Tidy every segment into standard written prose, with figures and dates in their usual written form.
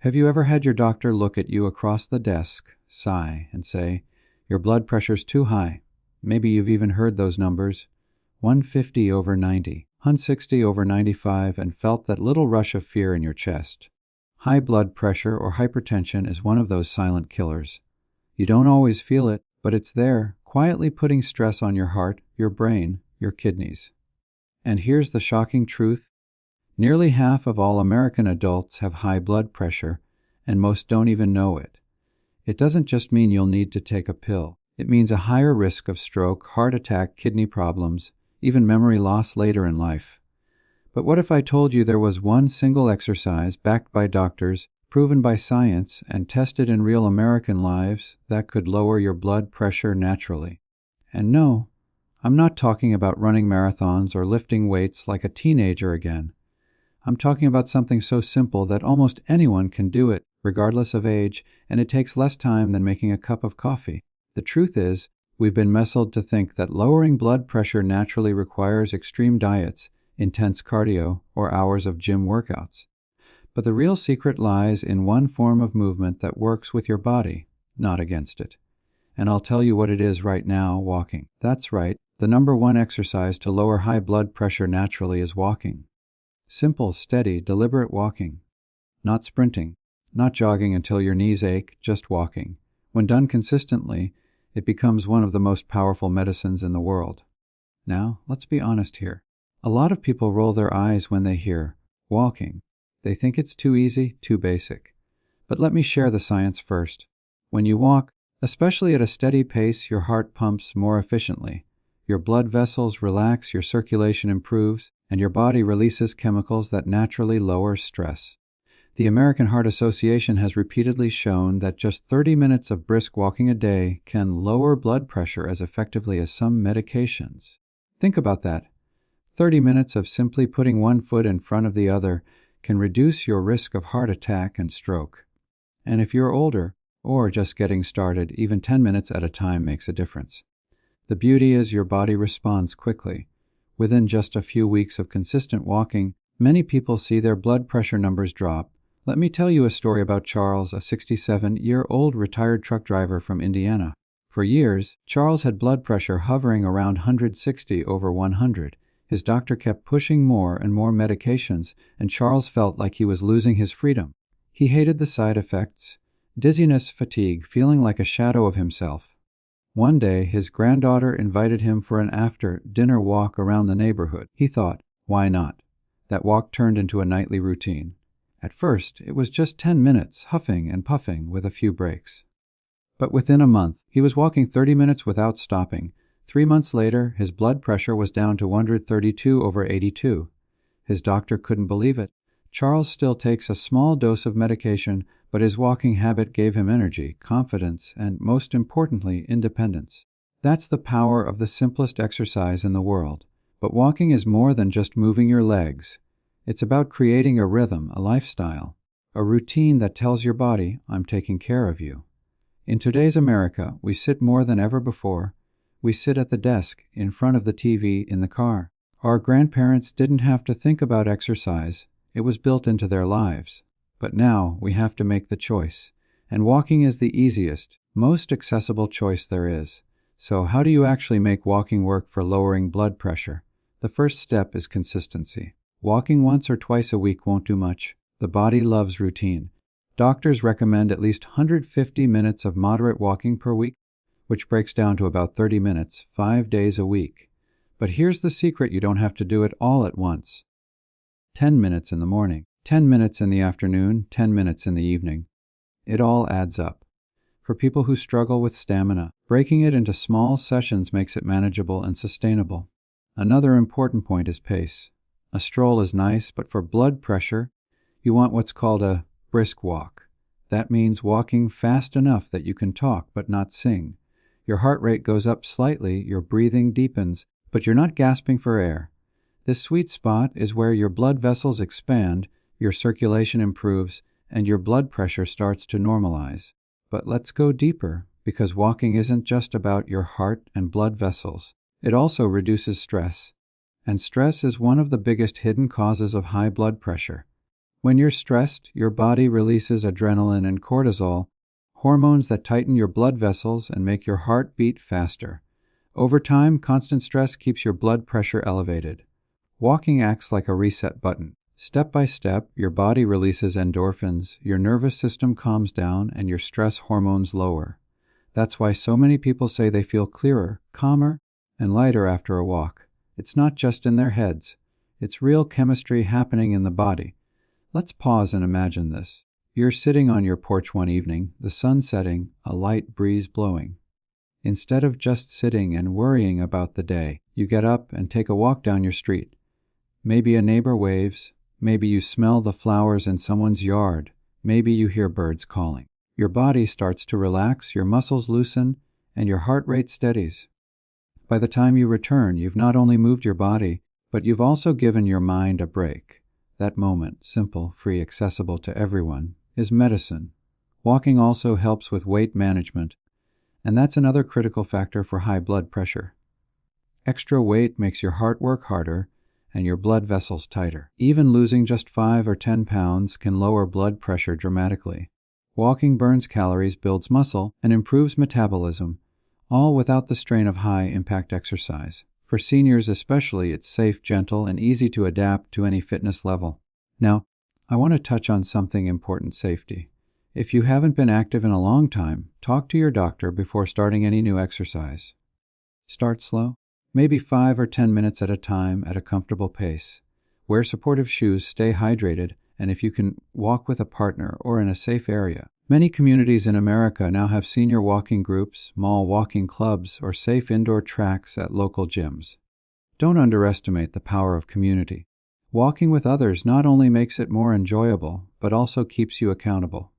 Have you ever had your doctor look at you across the desk, sigh, and say, "Your blood pressure's too high"? Maybe you've even heard those numbers. 150 over 90, 160 over 95, and felt that little rush of fear in your chest. High blood pressure or hypertension is one of those silent killers. You don't always feel it, but it's there, quietly putting stress on your heart, your brain, your kidneys. And here's the shocking truth. Nearly half of all American adults have high blood pressure, and most don't even know it. It doesn't just mean you'll need to take a pill. It means a higher risk of stroke, heart attack, kidney problems, even memory loss later in life. But what if I told you there was one single exercise backed by doctors, proven by science, and tested in real American lives that could lower your blood pressure naturally? And no, I'm not talking about running marathons or lifting weights like a teenager again. I'm talking about something so simple that almost anyone can do it, regardless of age, and it takes less time than making a cup of coffee. The truth is, we've been misled to think that lowering blood pressure naturally requires extreme diets, intense cardio, or hours of gym workouts. But the real secret lies in one form of movement that works with your body, not against it. And I'll tell you what it is right now: walking. That's right, the number one exercise to lower high blood pressure naturally is walking. Simple, steady, deliberate walking. Not sprinting, not jogging until your knees ache, just walking. When done consistently, it becomes one of the most powerful medicines in the world. Now, let's be honest here. A lot of people roll their eyes when they hear walking. They think it's too easy, too basic. But let me share the science first. When you walk, especially at a steady pace, your heart pumps more efficiently. Your blood vessels relax, your circulation improves, and your body releases chemicals that naturally lower stress. The American Heart Association has repeatedly shown that just 30 minutes of brisk walking a day can lower blood pressure as effectively as some medications. Think about that. 30 minutes of simply putting one foot in front of the other can reduce your risk of heart attack and stroke. And if you're older, or just getting started, even 10 minutes at a time makes a difference. The beauty is your body responds quickly. Within just a few weeks of consistent walking, many people see their blood pressure numbers drop. Let me tell you a story about Charles, a 67-year-old retired truck driver from Indiana. For years, Charles had blood pressure hovering around 160 over 100. His doctor kept pushing more and more medications, and Charles felt like he was losing his freedom. He hated the side effects: dizziness, fatigue, feeling like a shadow of himself. One day, his granddaughter invited him for an after-dinner walk around the neighborhood. He thought, why not? That walk turned into a nightly routine. At first, it was just 10 minutes, huffing and puffing with a few breaks. But within a month, he was walking 30 minutes without stopping. 3 months later, his blood pressure was down to 132 over 82. His doctor couldn't believe it. Charles still takes a small dose of medication, but his walking habit gave him energy, confidence, and most importantly, independence. That's the power of the simplest exercise in the world. But walking is more than just moving your legs. It's about creating a rhythm, a lifestyle, a routine that tells your body, "I'm taking care of you." In today's America, we sit more than ever before. We sit at the desk, in front of the TV, in the car. Our grandparents didn't have to think about exercise. It was built into their lives. But now we have to make the choice. And walking is the easiest, most accessible choice there is. So how do you actually make walking work for lowering blood pressure? The first step is consistency. Walking once or twice a week won't do much. The body loves routine. Doctors recommend at least 150 minutes of moderate walking per week, which breaks down to about 30 minutes, 5 days a week. But here's the secret: you don't have to do it all at once. 10 minutes in the morning, 10 minutes in the afternoon, 10 minutes in the evening. It all adds up. For people who struggle with stamina, breaking it into small sessions makes it manageable and sustainable. Another important point is pace. A stroll is nice, but for blood pressure, you want what's called a brisk walk. That means walking fast enough that you can talk but not sing. Your heart rate goes up slightly, your breathing deepens, but you're not gasping for air. This sweet spot is where your blood vessels expand, your circulation improves, and your blood pressure starts to normalize. But let's go deeper, because walking isn't just about your heart and blood vessels. It also reduces stress. And stress is one of the biggest hidden causes of high blood pressure. When you're stressed, your body releases adrenaline and cortisol, hormones that tighten your blood vessels and make your heart beat faster. Over time, constant stress keeps your blood pressure elevated. Walking acts like a reset button. Step by step, your body releases endorphins, your nervous system calms down, and your stress hormones lower. That's why so many people say they feel clearer, calmer, and lighter after a walk. It's not just in their heads. It's real chemistry happening in the body. Let's pause and imagine this. You're sitting on your porch one evening, the sun setting, a light breeze blowing. Instead of just sitting and worrying about the day, you get up and take a walk down your street. Maybe a neighbor waves. Maybe you smell the flowers in someone's yard. Maybe you hear birds calling. Your body starts to relax, your muscles loosen, and your heart rate steadies. By the time you return, you've not only moved your body, but you've also given your mind a break. That moment, simple, free, accessible to everyone, is medicine. Walking also helps with weight management, and that's another critical factor for high blood pressure. Extra weight makes your heart work harder and your blood vessels tighter. Even losing just 5 or 10 pounds can lower blood pressure dramatically. Walking burns calories, builds muscle, and improves metabolism, all without the strain of high-impact exercise. For seniors especially, it's safe, gentle, and easy to adapt to any fitness level. Now, I want to touch on something important: safety. If you haven't been active in a long time, talk to your doctor before starting any new exercise. Start slow, maybe 5 or 10 minutes at a time at a comfortable pace. Wear supportive shoes, stay hydrated, and if you can, walk with a partner or in a safe area. Many communities in America now have senior walking groups, mall walking clubs, or safe indoor tracks at local gyms. Don't underestimate the power of community. Walking with others not only makes it more enjoyable, but also keeps you accountable.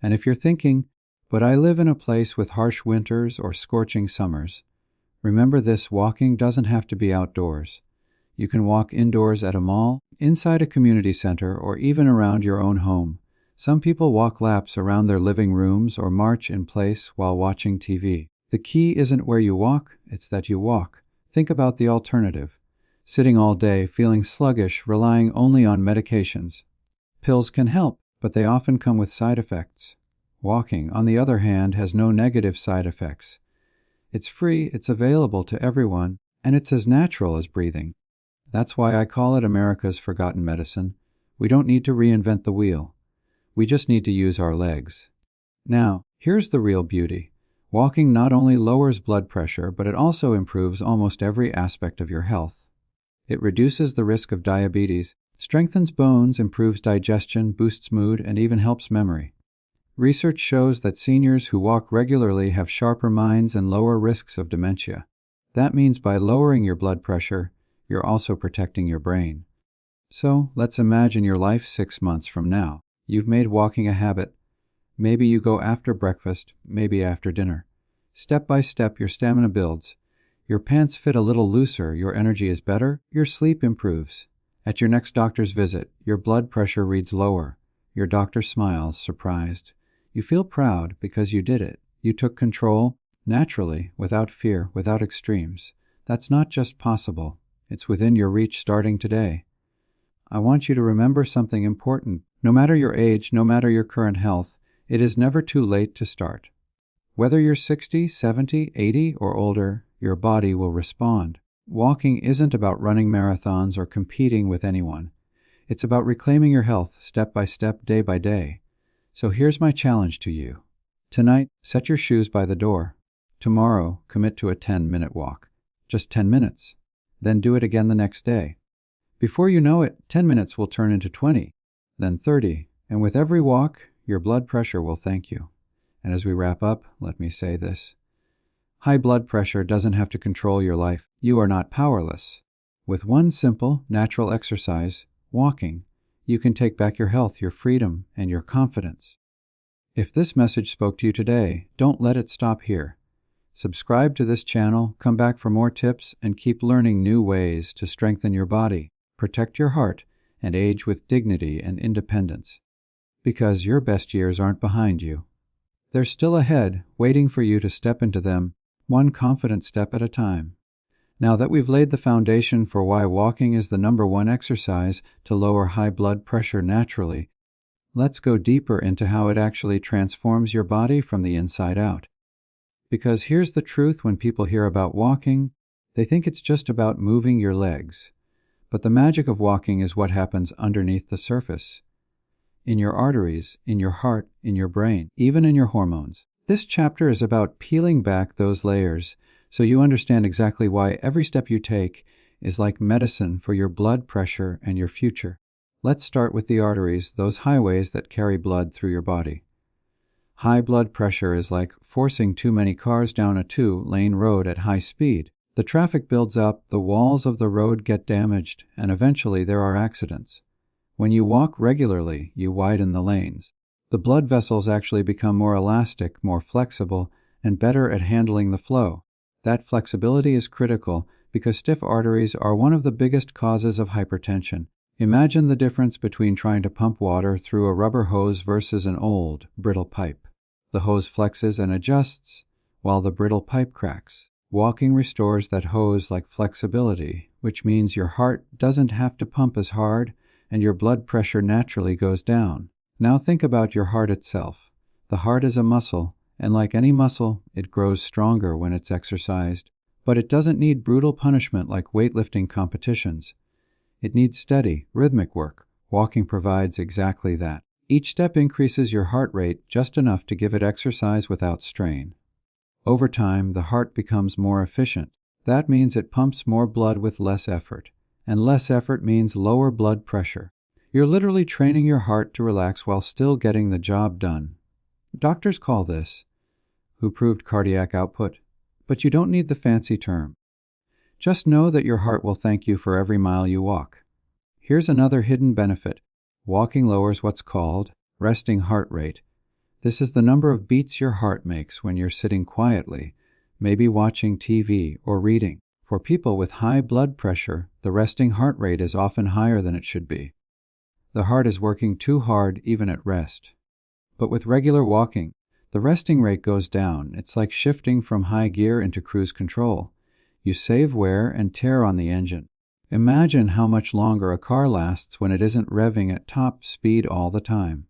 And if you're thinking, but I live in a place with harsh winters or scorching summers, remember this: walking doesn't have to be outdoors. You can walk indoors at a mall, inside a community center, or even around your own home. Some people walk laps around their living rooms or march in place while watching TV. The key isn't where you walk, it's that you walk. Think about the alternative: sitting all day, feeling sluggish, relying only on medications. Pills can help, but they often come with side effects. Walking, on the other hand, has no negative side effects. It's free, it's available to everyone, and it's as natural as breathing. That's why I call it America's forgotten medicine. We don't need to reinvent the wheel. We just need to use our legs. Now, here's the real beauty. Walking not only lowers blood pressure, but it also improves almost every aspect of your health. It reduces the risk of diabetes, strengthens bones, improves digestion, boosts mood, and even helps memory. Research shows that seniors who walk regularly have sharper minds and lower risks of dementia. That means by lowering your blood pressure, you're also protecting your brain. So, let's imagine your life 6 months from now. You've made walking a habit. Maybe you go after breakfast, maybe after dinner. Step by step, your stamina builds. Your pants fit a little looser, your energy is better, your sleep improves. At your next doctor's visit, your blood pressure reads lower. Your doctor smiles, surprised. You feel proud because you did it. You took control, naturally, without fear, without extremes. That's not just possible. It's within your reach starting today. I want you to remember something important. No matter your age, no matter your current health, it is never too late to start. Whether you're 60, 70, 80, or older, your body will respond. Walking isn't about running marathons or competing with anyone. It's about reclaiming your health step by step, day by day. So here's my challenge to you. Tonight, set your shoes by the door. Tomorrow, commit to a 10-minute walk. Just 10 minutes. Then do it again the next day. Before you know it, 10 minutes will turn into 20, then 30, and with every walk, your blood pressure will thank you. And as we wrap up, let me say this. High blood pressure doesn't have to control your life. You are not powerless. With one simple, natural exercise, walking, you can take back your health, your freedom, and your confidence. If this message spoke to you today, don't let it stop here. Subscribe to this channel, come back for more tips, and keep learning new ways to strengthen your body, protect your heart, and age with dignity and independence. Because your best years aren't behind you. They're still ahead, waiting for you to step into them, one confident step at a time. Now that we've laid the foundation for why walking is the number one exercise to lower high blood pressure naturally, let's go deeper into how it actually transforms your body from the inside out. Because here's the truth: when people hear about walking, they think it's just about moving your legs. But the magic of walking is what happens underneath the surface. In your arteries, in your heart, in your brain, even in your hormones. This chapter is about peeling back those layers so you understand exactly why every step you take is like medicine for your blood pressure and your future. Let's start with the arteries, those highways that carry blood through your body. High blood pressure is like forcing too many cars down a 2-lane road at high speed. The traffic builds up, the walls of the road get damaged, and eventually there are accidents. When you walk regularly, you widen the lanes. The blood vessels actually become more elastic, more flexible, and better at handling the flow. That flexibility is critical because stiff arteries are one of the biggest causes of hypertension. Imagine the difference between trying to pump water through a rubber hose versus an old, brittle pipe. The hose flexes and adjusts, while the brittle pipe cracks. Walking restores that hose-like flexibility, which means your heart doesn't have to pump as hard and your blood pressure naturally goes down. Now think about your heart itself. The heart is a muscle, and like any muscle, it grows stronger when it's exercised. But it doesn't need brutal punishment like weightlifting competitions. It needs steady, rhythmic work. Walking provides exactly that. Each step increases your heart rate just enough to give it exercise without strain. Over time, the heart becomes more efficient. That means it pumps more blood with less effort, and less effort means lower blood pressure. You're literally training your heart to relax while still getting the job done. Doctors call this improved cardiac output, but you don't need the fancy term. Just know that your heart will thank you for every mile you walk. Here's another hidden benefit. Walking lowers what's called resting heart rate. This is the number of beats your heart makes when you're sitting quietly, maybe watching TV or reading. For people with high blood pressure, the resting heart rate is often higher than it should be. The heart is working too hard even at rest. But with regular walking, the resting rate goes down. It's like shifting from high gear into cruise control. You save wear and tear on the engine. Imagine how much longer a car lasts when it isn't revving at top speed all the time.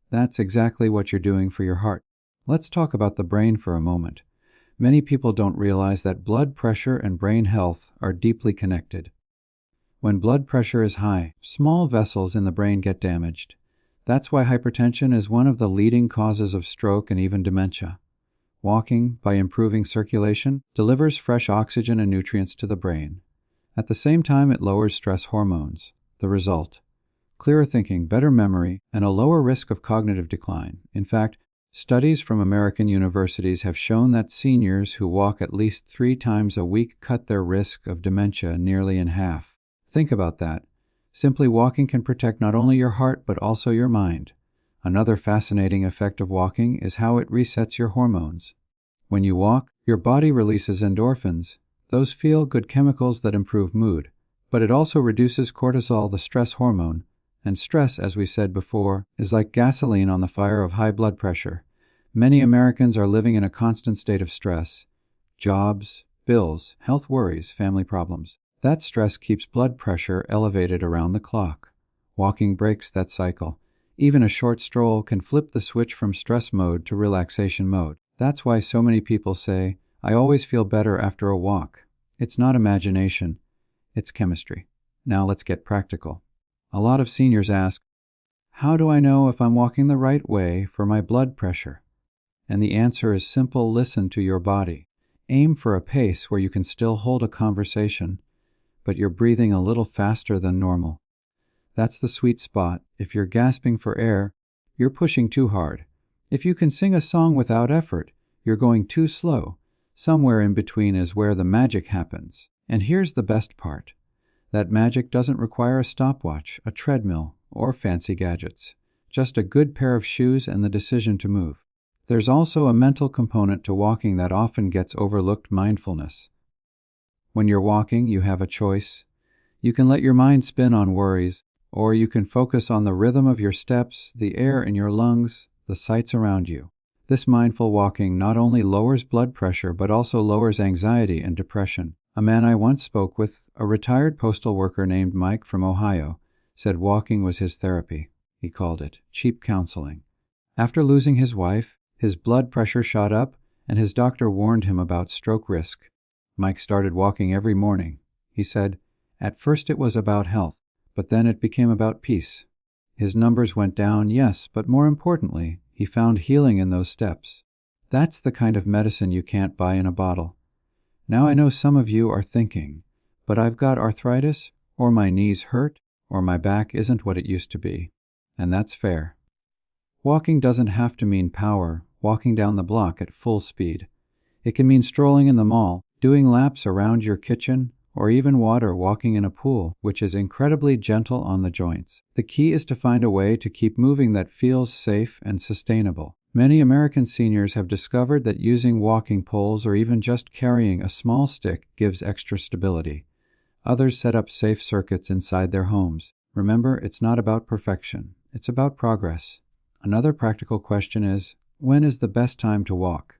That's exactly what you're doing for your heart. Let's talk about the brain for a moment. Many people don't realize that blood pressure and brain health are deeply connected. When blood pressure is high, small vessels in the brain get damaged. That's why hypertension is one of the leading causes of stroke and even dementia. Walking, by improving circulation, delivers fresh oxygen and nutrients to the brain. At the same time, it lowers stress hormones. The result: clearer thinking, better memory, and a lower risk of cognitive decline. In fact, studies from American universities have shown that seniors who walk at least 3 times a week cut their risk of dementia nearly in half. Think about that. Simply walking can protect not only your heart but also your mind. Another fascinating effect of walking is how it resets your hormones. When you walk, your body releases endorphins, those feel-good chemicals that improve mood. But it also reduces cortisol, the stress hormone. And stress, as we said before, is like gasoline on the fire of high blood pressure. Many Americans are living in a constant state of stress. Jobs, bills, health worries, family problems. That stress keeps blood pressure elevated around the clock. Walking breaks that cycle. Even a short stroll can flip the switch from stress mode to relaxation mode. That's why so many people say, "I always feel better after a walk." It's not imagination, it's chemistry. Now let's get practical. A lot of seniors ask, "How do I know if I'm walking the right way for my blood pressure?" And the answer is simple: listen to your body. Aim for a pace where you can still hold a conversation, but you're breathing a little faster than normal. That's the sweet spot. If you're gasping for air, you're pushing too hard. If you can sing a song without effort, you're going too slow. Somewhere in between is where the magic happens. And here's the best part. That magic doesn't require a stopwatch, a treadmill, or fancy gadgets. Just a good pair of shoes and the decision to move. There's also a mental component to walking that often gets overlooked: mindfulness. When you're walking, you have a choice. You can let your mind spin on worries, or you can focus on the rhythm of your steps, the air in your lungs, the sights around you. This mindful walking not only lowers blood pressure but also lowers anxiety and depression. A man I once spoke with, a retired postal worker named Mike from Ohio, said walking was his therapy. He called it cheap counseling. After losing his wife, his blood pressure shot up, and his doctor warned him about stroke risk. Mike started walking every morning. He said, "At first it was about health, but then it became about peace." His numbers went down, yes, but more importantly, he found healing in those steps. That's the kind of medicine you can't buy in a bottle. Now I know some of you are thinking, but I've got arthritis, or my knees hurt, or my back isn't what it used to be. And that's fair. Walking doesn't have to mean power, walking down the block at full speed. It can mean strolling in the mall, doing laps around your kitchen, or even walking in a pool, which is incredibly gentle on the joints. The key is to find a way to keep moving that feels safe and sustainable. Many American seniors have discovered that using walking poles or even just carrying a small stick gives extra stability. Others set up safe circuits inside their homes. Remember, it's not about perfection. It's about progress. Another practical question is, when is the best time to walk?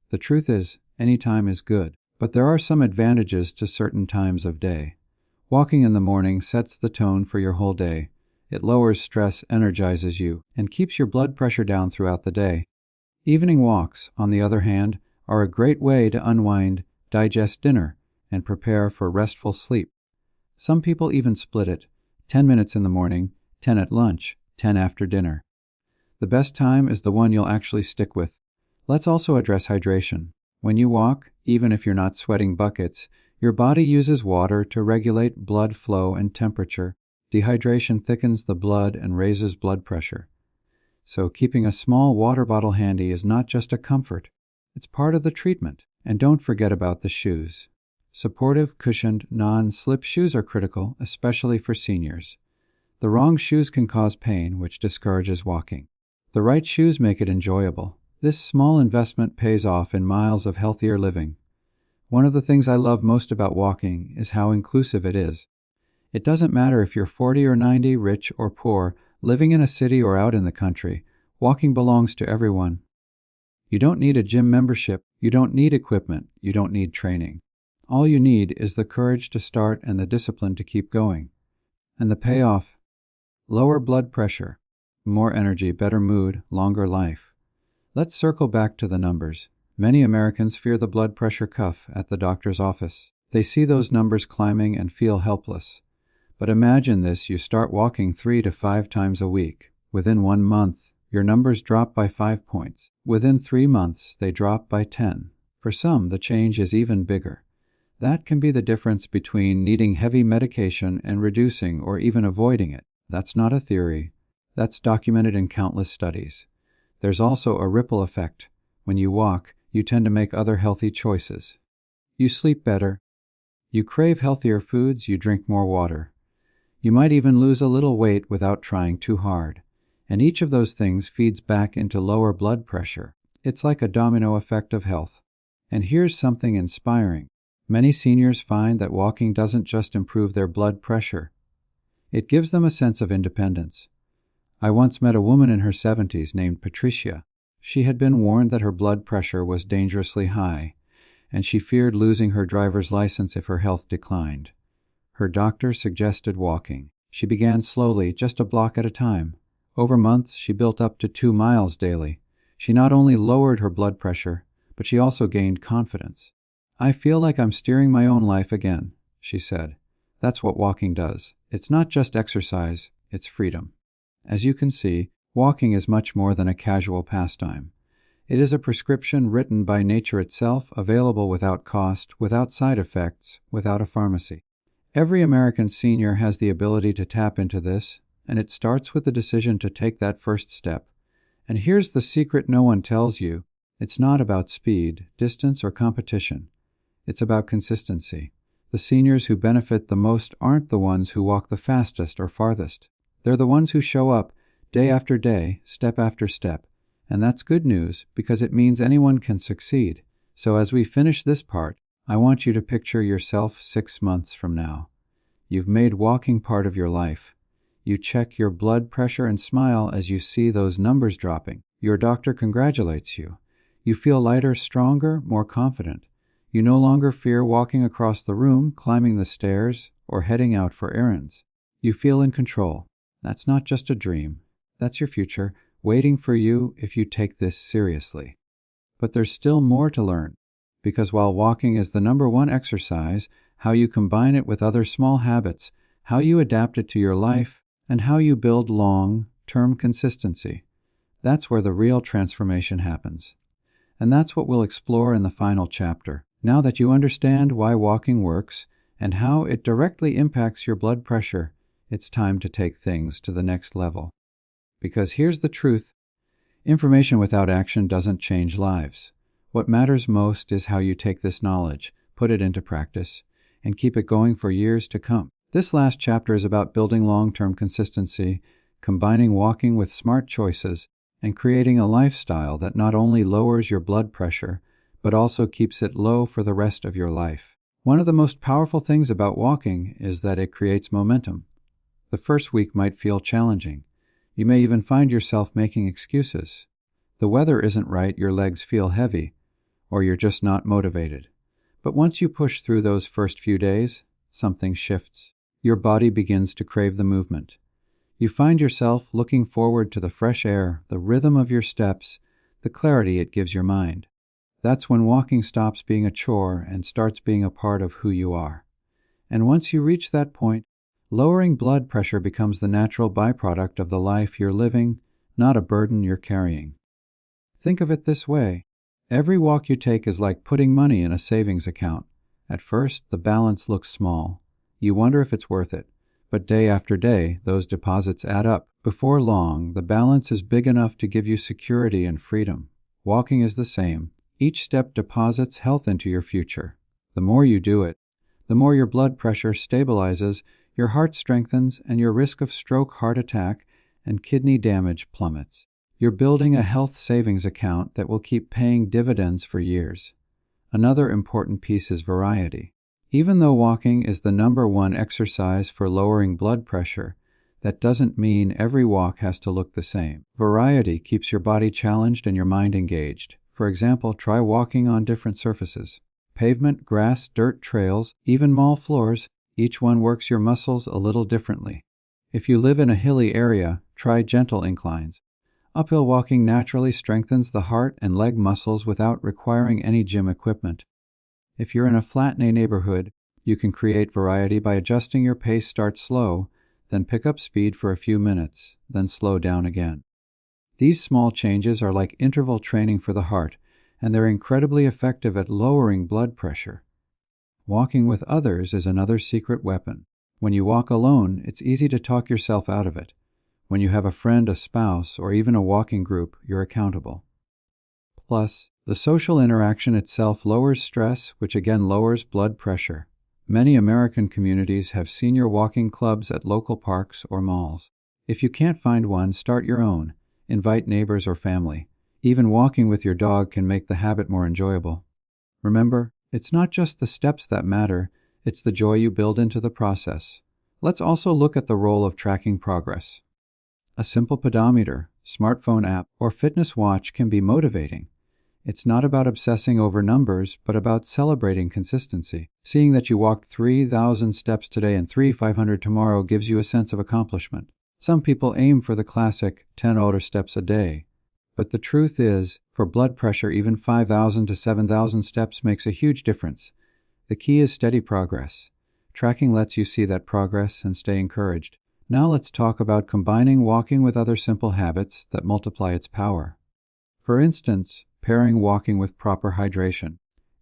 The truth is, any time is good, but there are some advantages to certain times of day. Walking in the morning sets the tone for your whole day. It lowers stress, energizes you, and keeps your blood pressure down throughout the day. Evening walks, on the other hand, are a great way to unwind, digest dinner, and prepare for restful sleep. Some people even split it, 10 minutes in the morning, 10 at lunch, 10 after dinner. The best time is the one you'll actually stick with. Let's also address hydration. When you walk, even if you're not sweating buckets, your body uses water to regulate blood flow and temperature. Dehydration thickens the blood and raises blood pressure. So keeping a small water bottle handy is not just a comfort, it's part of the treatment. And don't forget about the shoes. Supportive, cushioned, non-slip shoes are critical, especially for seniors. The wrong shoes can cause pain, which discourages walking. The right shoes make it enjoyable. This small investment pays off in miles of healthier living. One of the things I love most about walking is how inclusive it is. It doesn't matter if you're 40 or 90, rich or poor, living in a city or out in the country, walking belongs to everyone. You don't need a gym membership, you don't need equipment, you don't need training. All you need is the courage to start and the discipline to keep going. And the payoff? Lower blood pressure, more energy, better mood, longer life. Let's circle back to the numbers. Many Americans fear the blood pressure cuff at the doctor's office. They see those numbers climbing and feel helpless. But imagine this, you start walking 3 to 5 times a week. Within 1 month, your numbers drop by 5 points. Within 3 months, they drop by 10. For some, the change is even bigger. That can be the difference between needing heavy medication and reducing or even avoiding it. That's not a theory. That's documented in countless studies. There's also a ripple effect. When you walk, you tend to make other healthy choices. You sleep better. You crave healthier foods, you drink more water. You might even lose a little weight without trying too hard. And each of those things feeds back into lower blood pressure. It's like a domino effect of health. And here's something inspiring. Many seniors find that walking doesn't just improve their blood pressure. It gives them a sense of independence. I once met a woman in her 70s named Patricia. She had been warned that her blood pressure was dangerously high, and she feared losing her driver's license if her health declined. Her doctor suggested walking. She began slowly, just a block at a time. Over months, she built up to 2 miles daily. She not only lowered her blood pressure, but she also gained confidence. "I feel like I'm steering my own life again," she said. That's what walking does. It's not just exercise, it's freedom. As you can see, walking is much more than a casual pastime. It is a prescription written by nature itself, available without cost, without side effects, without a pharmacy. Every American senior has the ability to tap into this, and it starts with the decision to take that first step. And here's the secret no one tells you. It's not about speed, distance, or competition. It's about consistency. The seniors who benefit the most aren't the ones who walk the fastest or farthest. They're the ones who show up day after day, step after step. And that's good news because it means anyone can succeed. So as we finish this part, I want you to picture yourself 6 months from now. You've made walking part of your life. You check your blood pressure and smile as you see those numbers dropping. Your doctor congratulates you. You feel lighter, stronger, more confident. You no longer fear walking across the room, climbing the stairs, or heading out for errands. You feel in control. That's not just a dream. That's your future, waiting for you if you take this seriously. But there's still more to learn, because while walking is the #1 exercise, how you combine it with other small habits, how you adapt it to your life, and how you build long-term consistency, that's where the real transformation happens. And that's what we'll explore in the final chapter. Now that you understand why walking works and how it directly impacts your blood pressure, it's time to take things to the next level. Because here's the truth. Information without action doesn't change lives. What matters most is how you take this knowledge, put it into practice, and keep it going for years to come. This last chapter is about building long-term consistency, combining walking with smart choices, and creating a lifestyle that not only lowers your blood pressure, but also keeps it low for the rest of your life. One of the most powerful things about walking is that it creates momentum. The first week might feel challenging. You may even find yourself making excuses. The weather isn't right, your legs feel heavy, or you're just not motivated. But once you push through those first few days, something shifts. Your body begins to crave the movement. You find yourself looking forward to the fresh air, the rhythm of your steps, the clarity it gives your mind. That's when walking stops being a chore and starts being a part of who you are. And once you reach that point, lowering blood pressure becomes the natural byproduct of the life you're living, not a burden you're carrying. Think of it this way. Every walk you take is like putting money in a savings account. At first, the balance looks small. You wonder if it's worth it. But day after day, those deposits add up. Before long, the balance is big enough to give you security and freedom. Walking is the same. Each step deposits health into your future. The more you do it, the more your blood pressure stabilizes, your heart strengthens, and your risk of stroke, heart attack, and kidney damage plummets. You're building a health savings account that will keep paying dividends for years. Another important piece is variety. Even though walking is the #1 exercise for lowering blood pressure, that doesn't mean every walk has to look the same. Variety keeps your body challenged and your mind engaged. For example, try walking on different surfaces. Pavement, grass, dirt, trails, even mall floors, each one works your muscles a little differently. If you live in a hilly area, try gentle inclines. Uphill walking naturally strengthens the heart and leg muscles without requiring any gym equipment. If you're in a flat neighborhood, you can create variety by adjusting your pace. Start slow, then pick up speed for a few minutes, then slow down again. These small changes are like interval training for the heart, and they're incredibly effective at lowering blood pressure. Walking with others is another secret weapon. When you walk alone, it's easy to talk yourself out of it. When you have a friend, a spouse, or even a walking group, you're accountable. Plus, the social interaction itself lowers stress, which again lowers blood pressure. Many American communities have senior walking clubs at local parks or malls. If you can't find one, start your own. Invite neighbors or family. Even walking with your dog can make the habit more enjoyable. Remember, it's not just the steps that matter, it's the joy you build into the process. Let's also look at the role of tracking progress. A simple pedometer, smartphone app, or fitness watch can be motivating. It's not about obsessing over numbers, but about celebrating consistency. Seeing that you walked 3,000 steps today and 3,500 tomorrow gives you a sense of accomplishment. Some people aim for the classic 10 older steps a day. But the truth is, for blood pressure, even 5,000 to 7,000 steps makes a huge difference. The key is steady progress. Tracking lets you see that progress and stay encouraged. Now let's talk about combining walking with other simple habits that multiply its power. For instance, pairing walking with proper hydration.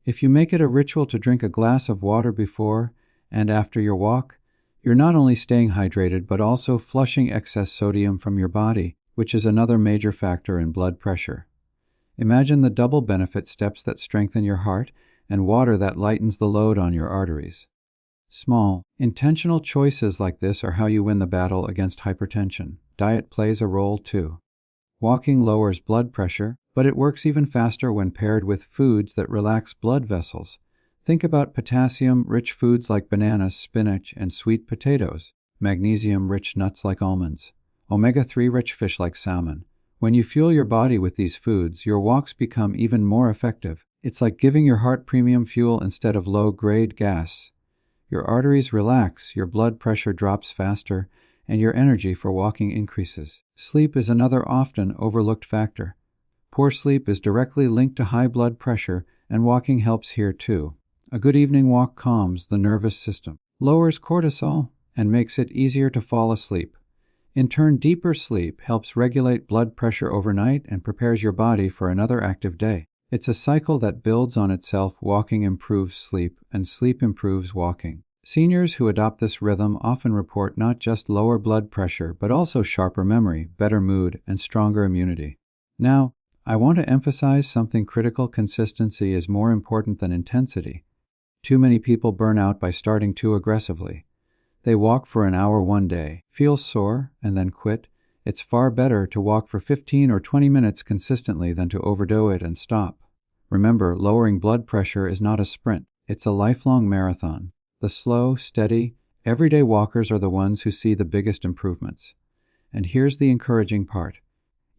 If you make it a ritual to drink a glass of water before and after your walk, you're not only staying hydrated but also flushing excess sodium from your body, which is another major factor in blood pressure. Imagine the double benefit: steps that strengthen your heart and water that lightens the load on your arteries. Small, intentional choices like this are how you win the battle against hypertension. Diet plays a role too. Walking lowers blood pressure, but it works even faster when paired with foods that relax blood vessels. Think about potassium-rich foods like bananas, spinach, and sweet potatoes, magnesium-rich nuts like almonds, omega-3-rich fish like salmon. When you fuel your body with these foods, your walks become even more effective. It's like giving your heart premium fuel instead of low-grade gas. Your arteries relax, your blood pressure drops faster, and your energy for walking increases. Sleep is another often overlooked factor. Poor sleep is directly linked to high blood pressure, and walking helps here too. A good evening walk calms the nervous system, lowers cortisol, and makes it easier to fall asleep. In turn, deeper sleep helps regulate blood pressure overnight and prepares your body for another active day. It's a cycle that builds on itself. Walking improves sleep, and sleep improves walking. Seniors who adopt this rhythm often report not just lower blood pressure, but also sharper memory, better mood, and stronger immunity. Now, I want to emphasize something critical. Consistency is more important than intensity. Too many people burn out by starting too aggressively. They walk for an hour one day, feel sore, and then quit. It's far better to walk for 15 or 20 minutes consistently than to overdo it and stop. Remember, lowering blood pressure is not a sprint. It's a lifelong marathon. The slow, steady, everyday walkers are the ones who see the biggest improvements. And here's the encouraging part.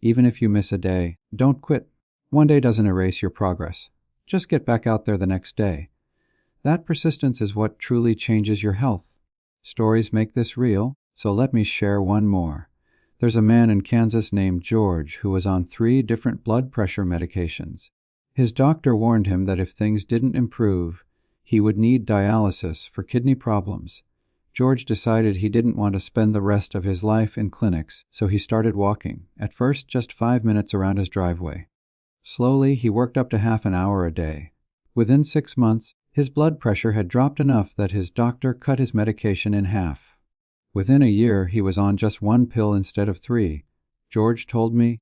Even if you miss a day, don't quit. One day doesn't erase your progress. Just get back out there the next day. That persistence is what truly changes your health. Stories make this real, so let me share one more. There's a man in Kansas named George who was on 3 different blood pressure medications. His doctor warned him that if things didn't improve, he would need dialysis for kidney problems. George decided he didn't want to spend the rest of his life in clinics, so he started walking, at first just 5 minutes around his driveway. Slowly, he worked up to half an hour a day. Within 6 months, his blood pressure had dropped enough that his doctor cut his medication in half. Within a year, he was on just 1 pill instead of 3. George told me,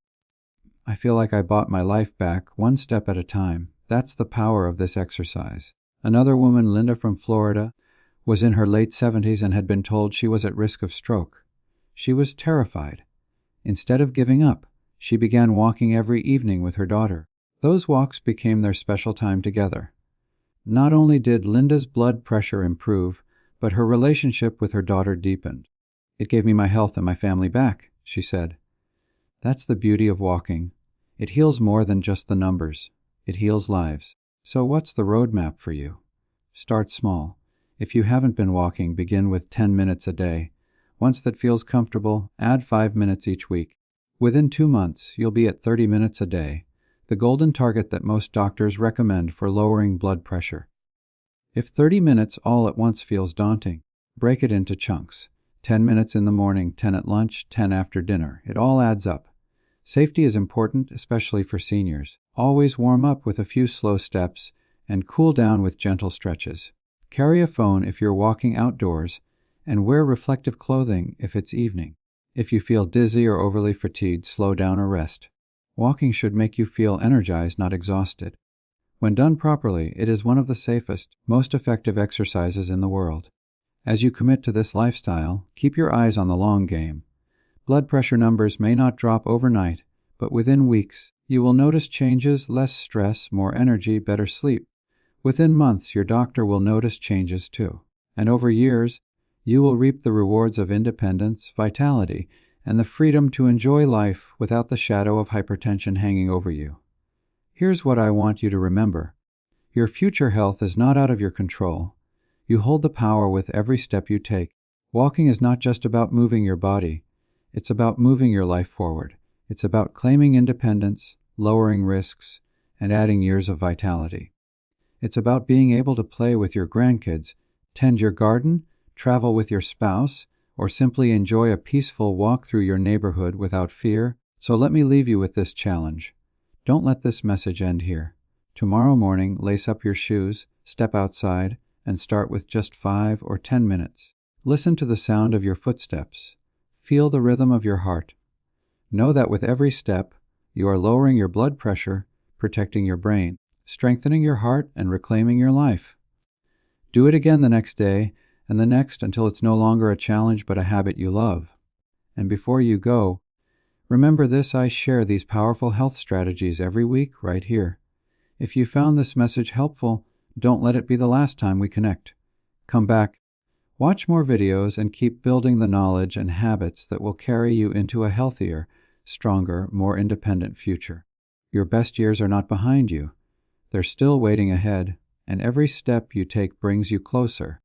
"I feel like I bought my life back, one step at a time." That's the power of this exercise. Another woman, Linda from Florida, was in her late 70s and had been told she was at risk of stroke. She was terrified. Instead of giving up, she began walking every evening with her daughter. Those walks became their special time together. Not only did Linda's blood pressure improve, but her relationship with her daughter deepened. "It gave me my health and my family back," she said. That's the beauty of walking. It heals more than just the numbers. It heals lives. So what's the roadmap for you? Start small. If you haven't been walking, begin with 10 minutes a day. Once that feels comfortable, add 5 minutes each week. Within 2 months, you'll be at 30 minutes a day, the golden target that most doctors recommend for lowering blood pressure. If 30 minutes all at once feels daunting, break it into chunks. 10 minutes in the morning, 10 at lunch, 10 after dinner. It all adds up. Safety is important, especially for seniors. Always warm up with a few slow steps and cool down with gentle stretches. Carry a phone if you're walking outdoors, and wear reflective clothing if it's evening. If you feel dizzy or overly fatigued, slow down or rest. Walking should make you feel energized, not exhausted. When done properly, it is one of the safest, most effective exercises in the world. As you commit to this lifestyle, keep your eyes on the long game. Blood pressure numbers may not drop overnight, but within weeks, you will notice changes: less stress, more energy, better sleep. Within months, your doctor will notice changes too. And over years, you will reap the rewards of independence, vitality, and the freedom to enjoy life without the shadow of hypertension hanging over you. Here's what I want you to remember. Your future health is not out of your control. You hold the power with every step you take. Walking is not just about moving your body. It's about moving your life forward. It's about claiming independence, lowering risks, and adding years of vitality. It's about being able to play with your grandkids, tend your garden, travel with your spouse, or simply enjoy a peaceful walk through your neighborhood without fear. So let me leave you with this challenge. Don't let this message end here. Tomorrow morning, lace up your shoes, step outside, and start with just 5 or 10 minutes. Listen to the sound of your footsteps. Feel the rhythm of your heart. Know that with every step, you are lowering your blood pressure, protecting your brain, strengthening your heart, and reclaiming your life. Do it again the next day, and the next, until it's no longer a challenge but a habit you love. And before you go, remember this: I share these powerful health strategies every week right here. If you found this message helpful, don't let it be the last time we connect. Come back, watch more videos, and keep building the knowledge and habits that will carry you into a healthier, stronger, more independent future. Your best years are not behind you. They're still waiting ahead, and every step you take brings you closer.